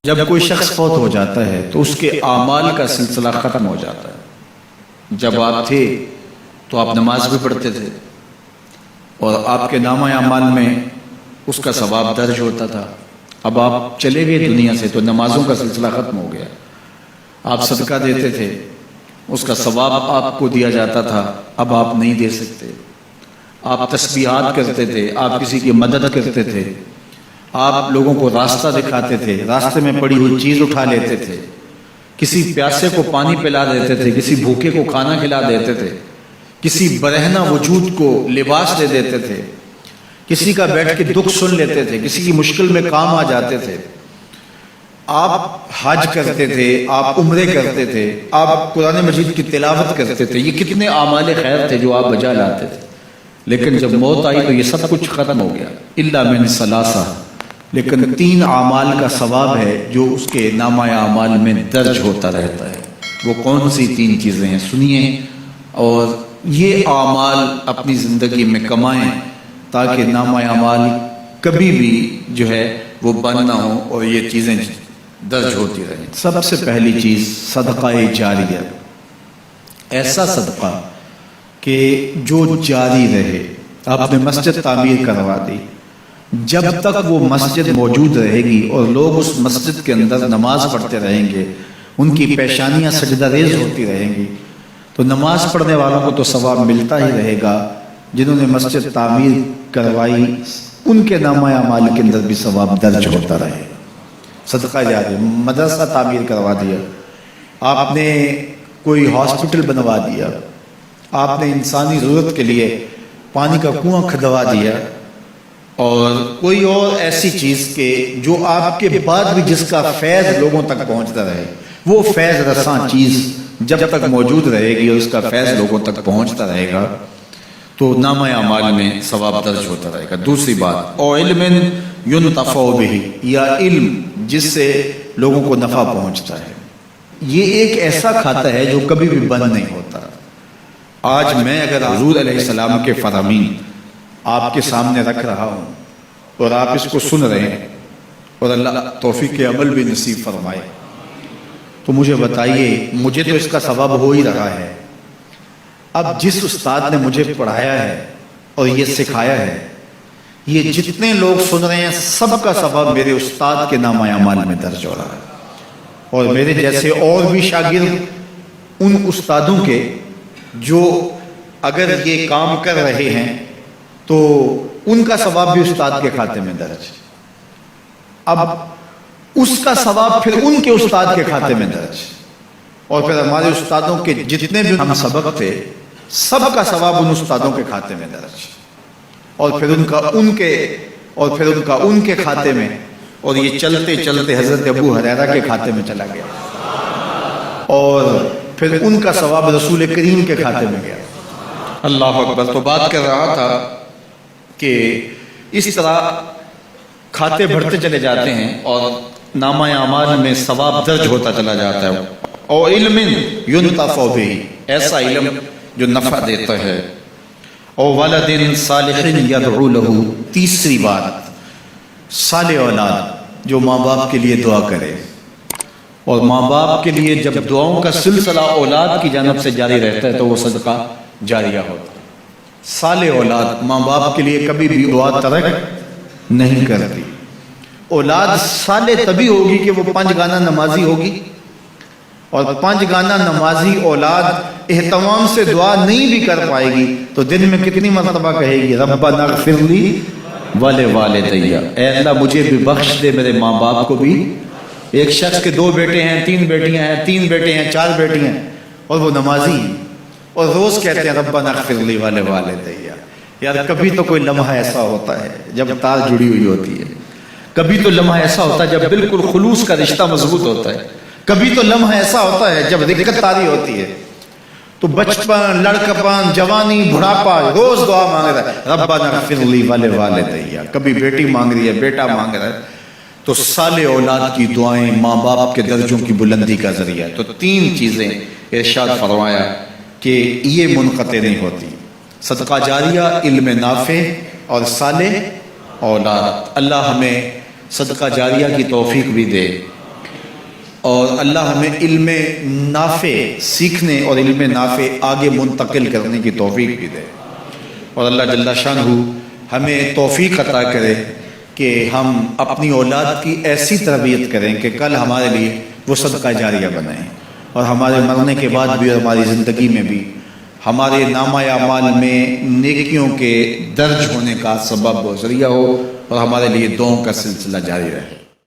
جب کوئی شخص فوت ہو جاتا ہے تو اس کے اعمال کا سلسلہ ختم ہو جاتا ہے۔ جب آپ تھے تو آپ نماز بھی پڑھتے تھے اور آپ کے نامہ اعمال میں اس کا ثواب درج ہوتا تھا۔ اب آپ چلے گئے دنیا سے تو نمازوں کا سلسلہ ختم ہو گیا۔ آپ صدقہ دیتے تھے، اس کا ثواب آپ کو دیا جاتا تھا، اب آپ نہیں دے سکتے۔ آپ تسبیحات کرتے تھے، آپ کسی کی مدد کرتے تھے، آپ لوگوں کو راستہ دکھاتے تھے، راستے میں پڑی ہوئی چیز اٹھا لیتے تھے، کسی پیاسے کو پانی پلا دیتے تھے، کسی بھوکے کو کھانا کھلا دیتے تھے، کسی برہنہ وجود کو لباس دے دیتے تھے، کسی کا بیٹھ کے دکھ سن لیتے تھے، کسی کی مشکل میں کام آ جاتے تھے۔ آپ حج کرتے تھے، آپ عمرے کرتے تھے، آپ قرآن مجید کی تلاوت کرتے تھے، یہ کتنے اعمال خیر تھے جو آپ بجا لاتے تھے۔ لیکن جب موت آئی تو یہ سب کچھ ختم ہو گیا، الا من ثلاثہ، لیکن 3 اعمال کا ثواب ہے جو اس کے نامہ اعمال میں درج ہوتا رہتا ہے۔ وہ کون سی 3 چیزیں ہیں سنیے، اور یہ اعمال اپنی زندگی میں کمائیں تاکہ نامہ اعمال کبھی بھی جو ہے وہ بند نہ ہو اور یہ چیزیں درج ہوتی رہیں۔ سب سے پہلی چیز صدقہ جاریہ، ایسا صدقہ کہ جو جاری رہے۔ آپ نے مسجد تعمیر کروا دی، جب تک وہ مسجد موجود رہے گی اور لوگ اس مسجد کے اندر نماز پڑھتے رہیں گے، ان کی پیشانیاں سجدہ ریز ہوتی رہیں گی، تو نماز پڑھنے والوں کو تو ثواب ملتا ہی رہے گا، جنہوں نے مسجد تعمیر کروائی ان کے نامہ اعمال کے اندر بھی ثواب درج ہوتا رہے گا۔ صدقہ جاریہ، مدرسہ تعمیر کروا دیا، آپ نے کوئی ہاسپٹل بنوا دیا، آپ نے انسانی ضرورت کے لیے پانی کا کنواں کھدوا دیا، اور کوئی اور ایسی چیز کہ جو آپ کے بعد بھی جس کا فیض لوگوں تک پہنچتا رہے، وہ فیض رساں چیز جب تک موجود رہے گی اور اس کا فیض لوگوں تک پہنچتا رہے گا تو نامہ اعمال میں ثواب درج ہوتا رہے گا۔ دوسری بات، او علم ینتفع بہ، یا علم جس سے لوگوں کو نفع پہنچتا ہے۔ یہ ایک ایسا کھاتا ہے جو کبھی بھی بند نہیں ہوتا۔ آج میں اگر حضور علیہ السلام کے فرامین آپ کے سامنے رکھ رہا ہوں اور آپ اس کو سن رہے ہیں، اور اللہ توفیق عمل بھی نصیب فرمائے، تو مجھے بتائیے، مجھے تو اس کا ثواب ہو ہی رہا ہے۔ اب جس استاد نے مجھے پڑھایا ہے اور یہ سکھایا ہے، یہ جتنے لوگ سن رہے ہیں سب کا ثواب میرے استاد کے نامہ اعمال میں درج ہو رہا ہے، اور میرے جیسے اور بھی شاگرد ان استادوں کے جو اگر یہ کام کر رہے ہیں تو ان کا ثواب بھی استاد کے کھاتے میں درج ہے۔ اب اس کا ثواب پھر ان کے استاد کے کھاتے میں درج ہے، اور پھر ہمارے استادوں کے جتنے بھی ہم سبق تھے سب کا ثواب ان استادوں کے کھاتے میں درج ہے، اور پھر ان کا ان کے کھاتے میں، اور یہ چلتے چلتے حضرت ابو ہریرہ کے کھاتے میں چلا گیا، اور پھر ان کا ثواب رسول کریم کے کھاتے میں گیا۔ اللہ اکبر۔ تو بات کر رہا تھا کہ اس طرح کھاتے بڑھتے چلے جاتے ہیں اور نامہ اعمال میں ثواب درج ہوتا چلا جاتا ہے۔ او علم ینتفع بہ، ایسا علم جو نفع دیتا ہے۔ او ولد صالح یدعو لہ، تیسری بات، صالح اولاد جو ماں باپ کے لیے دعا کرے، اور ماں باپ کے لیے جب دعاؤں کا سلسلہ اولاد کی جانب سے جاری رہتا ہے تو وہ صدقہ جاریہ ہوتا ہے۔ صالح اولاد ماں باپ کے لیے کبھی بھی دعا ترک نہیں کرتی۔ اولاد صالح تبھی ہوگی کہ وہ 5 گانا نمازی ہوگی، اور 5 گانا نمازی اولاد اہتمام سے دعا نہیں بھی کر پائے گی تو دن میں کتنی مرتبہ کہے گی، ربنا اغفر لی ولوالدی، اے اللہ مجھے بھی بخش دے، میرے ماں باپ کو بھی۔ ایک شخص کے 2 بیٹے ہیں، 3 بیٹیاں ہیں، 3 بیٹے ہیں، 4 بیٹی ہیں، اور وہ نمازی ہیں، اور روز کہتے ہیں ربنا اغفر لی ولوالدی۔ یار کبھی تو کوئی لمحہ ایسا ہوتا ہے جب تار جڑی ہوئی ہوتی ہے، کبھی تو لمحہ ایسا ہوتا ہے جب بالکل خلوص کا رشتہ مضبوط ہوتا ہے، کبھی تو لمحہ ایسا ہوتا ہے جب رقت تاری ہوتی ہے۔ تو بچپن، لڑکپن، جوانی، بڑھاپا، روز دعا مانگ رہا ہے ربنا اغفر لی ولوالدی، کبھی بیٹی مانگ رہی ہے، بیٹا مانگ رہا ہے۔ تو صالح اولاد کی دعائیں ماں باپ کے درجوں کی بلندی کا ذریعہ ہے۔ تو 3 چیزیں ارشاد فرمایا کہ یہ منقطع نہیں ہوتی، صدقہ جاریہ، علم نافع، اور صالح اولاد۔ اللہ ہمیں صدقہ جاریہ کی توفیق بھی دے، اور اللہ ہمیں علم نافع سیکھنے اور علم نافع آگے منتقل کرنے کی توفیق بھی دے، اور اللہ جل شانہ ہمیں توفیق عطا کرے کہ ہم اپنی اولاد کی ایسی تربیت کریں کہ کل ہمارے لیے وہ صدقہ جاریہ بنیں، اور ہمارے مرنے کے بعد بھی اور ہماری زندگی میں بھی ہمارے نامہ اعمال میں نیکیوں کے درج ہونے کا سبب و ذریعہ ہو، اور ہمارے لیے دعاؤں کا سلسلہ جاری رہے۔